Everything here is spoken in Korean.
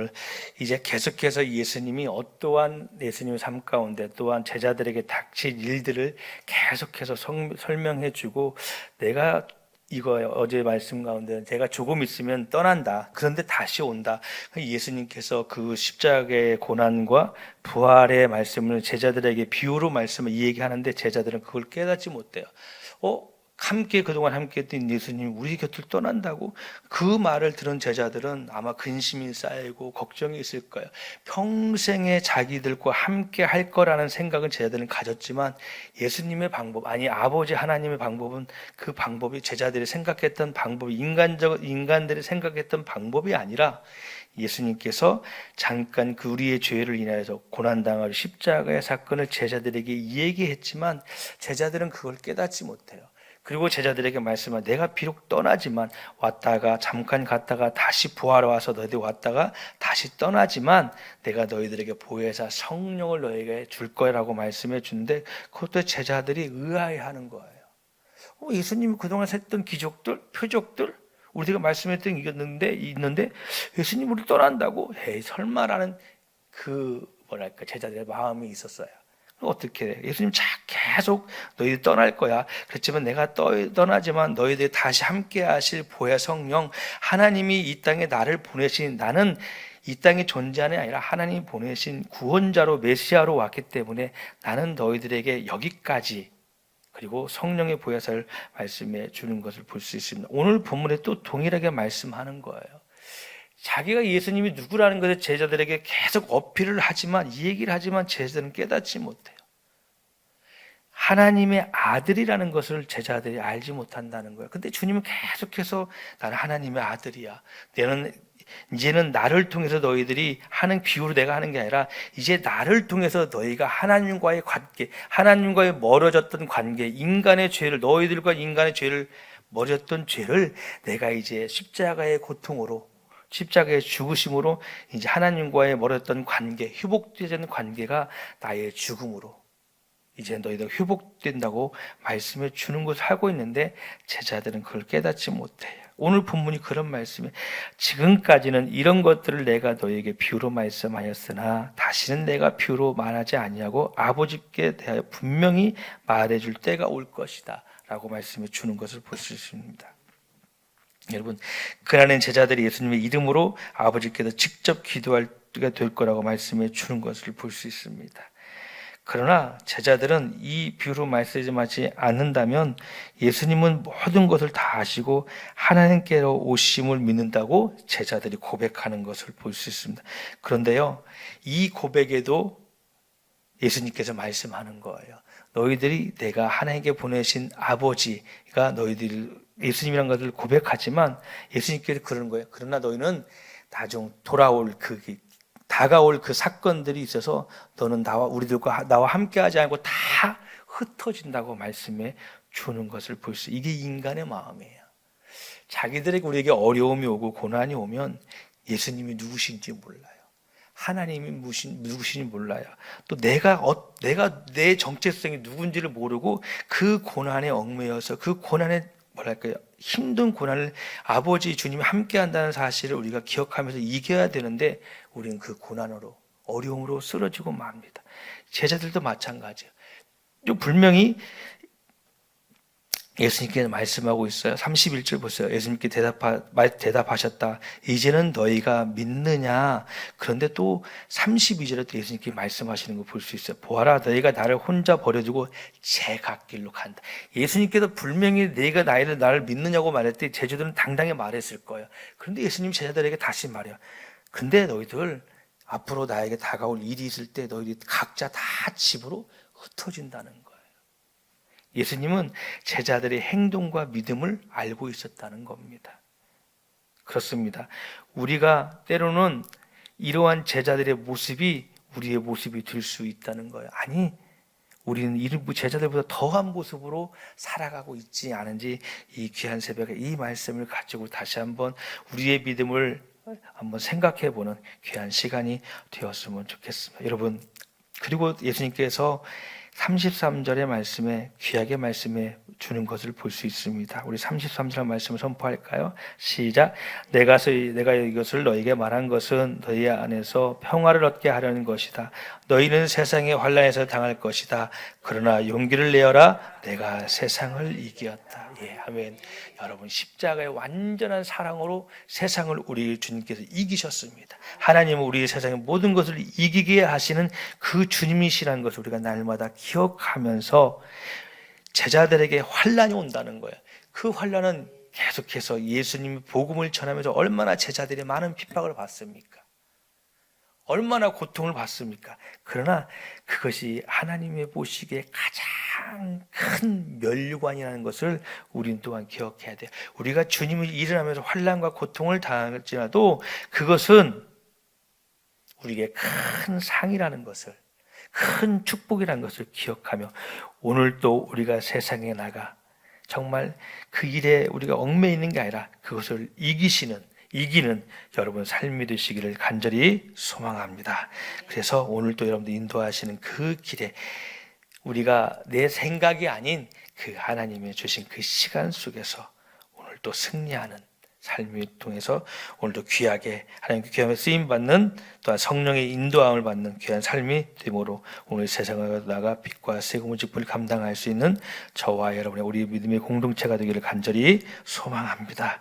오늘 이제 계속해서 예수님이 어떠한 예수님의 삶 가운데 또한 제자들에게 닥칠 일들을 계속해서 설명해 주고, 내가 이거 어제 말씀 가운데 제가 조금 있으면 떠난다, 그런데 다시 온다. 예수님께서 그 십자가의 고난과 부활의 말씀을 제자들에게 비유로 말씀을 이야기하는데 제자들은 그걸 깨닫지 못해요. 함께 그동안 함께했던 예수님이 우리 곁을 떠난다고? 그 말을 들은 제자들은 아마 근심이 쌓이고 걱정이 있을 거예요. 평생에 자기들과 함께 할 거라는 생각은 제자들은 가졌지만 예수님의 방법, 아니 아버지 하나님의 방법은 그 방법이 제자들이 생각했던 방법이 인간들이 생각했던 방법이 아니라 예수님께서 잠깐 그 우리의 죄를 인하여서 고난당할 십자가의 사건을 제자들에게 얘기했지만 제자들은 그걸 깨닫지 못해요. 그리고 제자들에게 말씀하, 내가 비록 떠나지만 왔다가 잠깐 갔다가 다시 부활해 와서 너희들 왔다가 다시 떠나지만 내가 너희들에게 보혜사 성령을 너희에게 줄 거라고 말씀해 주는데, 그것도 제자들이 의아해하는 거예요. 예수님이 그동안 했던 기적들, 표적들, 우리가 말씀했던 게 있는데 예수님 우리 떠난다고? 에이 설마라는 제자들의 마음이 있었어요. 어떻게 해? 예수님 계속 너희들 떠날 거야. 그렇지만 내가 떠나지만 너희들이 다시 함께 하실 보혜 성령, 하나님이 이 땅에 나를 보내신, 나는 이 땅에 존재하는 게 아니라 하나님이 보내신 구원자로 메시아로 왔기 때문에 나는 너희들에게 여기까지, 그리고 성령의 보혜사를 말씀해 주는 것을 볼 수 있습니다. 오늘 본문에 또 동일하게 말씀하는 거예요. 자기가 예수님이 누구라는 것을 제자들에게 계속 어필을 하지만, 이 얘기를 하지만 제자들은 깨닫지 못해요. 하나님의 아들이라는 것을 제자들이 알지 못한다는 거예요. 근데 주님은 계속해서 나는 하나님의 아들이야. 이제는 나를 통해서 너희들이 하는 비유로 내가 하는 게 아니라 이제 나를 통해서 너희가 하나님과의 관계, 하나님과의 멀어졌던 관계, 인간의 죄를, 너희들과 인간의 죄를, 멀어졌던 죄를 내가 이제 십자가의 고통으로, 십자가의 죽으심으로 이제 하나님과의 멀어졌던 관계, 회복되는 관계가 나의 죽음으로 이제 너희들 회복된다고 말씀해 주는 것을 하고 있는데 제자들은 그걸 깨닫지 못해요. 오늘 본문이 그런 말씀이에요. 지금까지는 이런 것들을 내가 너희에게 비유로 말씀하였으나 다시는 내가 비유로 말하지 아니하고 아버지께 대하여 분명히 말해줄 때가 올 것이다 라고 말씀해 주는 것을 볼 수 있습니다. 여러분, 그날은 제자들이 예수님의 이름으로 아버지께서 직접 기도할 때가 될 거라고 말씀해 주는 것을 볼 수 있습니다. 그러나 제자들은 이 비유로 말씀하지 않는다면 예수님은 모든 것을 다 아시고 하나님께로 오심을 믿는다고 제자들이 고백하는 것을 볼 수 있습니다. 그런데요, 이 고백에도 예수님께서 말씀하는 거예요. 너희들이 내가 하나님께 보내신 아버지가 예수님이라는 것을 고백하지만 예수님께서 그러는 거예요. 그러나 너희는 나중 다가올 그 사건들이 있어서 너는 나와 함께하지 않고 다 흩어진다고 말씀해 주는 것을 볼 수. 이게 인간의 마음이에요. 자기들에게 우리에게 어려움이 오고 고난이 오면 예수님이 누구신지 몰라요. 하나님이 누구신지 몰라요. 또 내가 내 정체성이 누군지를 모르고 그 고난에 얽매여서 그 고난에 힘든 고난을 아버지 주님이 함께 한다는 사실을 우리가 기억하면서 이겨야 되는데 우리는 그 고난으로, 어려움으로 쓰러지고 맙니다. 제자들도 마찬가지예요. 분명히 예수님께서 말씀하고 있어요. 31절 보세요. 예수님께 대답하셨다. 이제는 너희가 믿느냐? 그런데 또 32절에 또 예수님께 말씀하시는 거 볼 수 있어요. 보아라, 너희가 나를 혼자 버려두고 제 갈 길로 간다. 예수님께서 분명히 너희가 나를 믿느냐고 말할 때 제자들은 당당히 말했을 거예요. 그런데 예수님 제자들에게 다시 말해요. 근데 너희들 앞으로 나에게 다가올 일이 있을 때 너희들이 각자 다 집으로 흩어진다는 거예요. 예수님은 제자들의 행동과 믿음을 알고 있었다는 겁니다. 그렇습니다. 우리가 때로는 이러한 제자들의 모습이 우리의 모습이 될 수 있다는 거예요. 아니, 우리는 제자들보다 더한 모습으로 살아가고 있지 않은지 이 귀한 새벽에 이 말씀을 가지고 다시 한번 우리의 믿음을 한번 생각해보는 귀한 시간이 되었으면 좋겠습니다. 여러분, 그리고 예수님께서 33절의 말씀에 귀하게 말씀에 주는 것을 볼 수 있습니다. 우리 33절 말씀을 선포할까요? 시작. 내가 이것을 너에게 말한 것은 너희 안에서 평화를 얻게 하려는 것이다. 너희는 세상의 환난에서 당할 것이다. 그러나 용기를 내어라. 내가 세상을 이겼다. 예, 아멘. 여러분, 십자가의 완전한 사랑으로 세상을 우리 주님께서 이기셨습니다. 하나님은 우리 세상의 모든 것을 이기게 하시는 그 주님이시라는 것을 우리가 날마다 기억하면서 제자들에게 환난이 온다는 거예요. 그 환난은 계속해서 예수님이 복음을 전하면서 얼마나 제자들이 많은 핍박을 받습니까? 얼마나 고통을 받습니까? 그러나 그것이 하나님의 보시기에 가장 큰 면류관이라는 것을 우리는 또한 기억해야 돼요. 우리가 주님을 일어나면서 환난과 고통을 당할지라도 그것은 우리에게 큰 상이라는 것을, 큰 축복이라는 것을 기억하며 오늘도 우리가 세상에 나가 정말 그 일에 우리가 얽매여 있는 게 아니라 그것을 이기는 여러분 삶이 되시기를 간절히 소망합니다. 그래서 오늘도 여러분들 인도하시는 그 길에 우리가 내 생각이 아닌 그 하나님의 주신 그 시간 속에서 오늘도 승리하는 삶을 통해서 오늘도 귀하게 하나님께 귀함에 쓰임받는 또한 성령의 인도함을 받는 귀한 삶이 되므로 오늘 세상에 나가 빛과 세금의 직분을 감당할 수 있는 저와 여러분의 우리 믿음의 공동체가 되기를 간절히 소망합니다.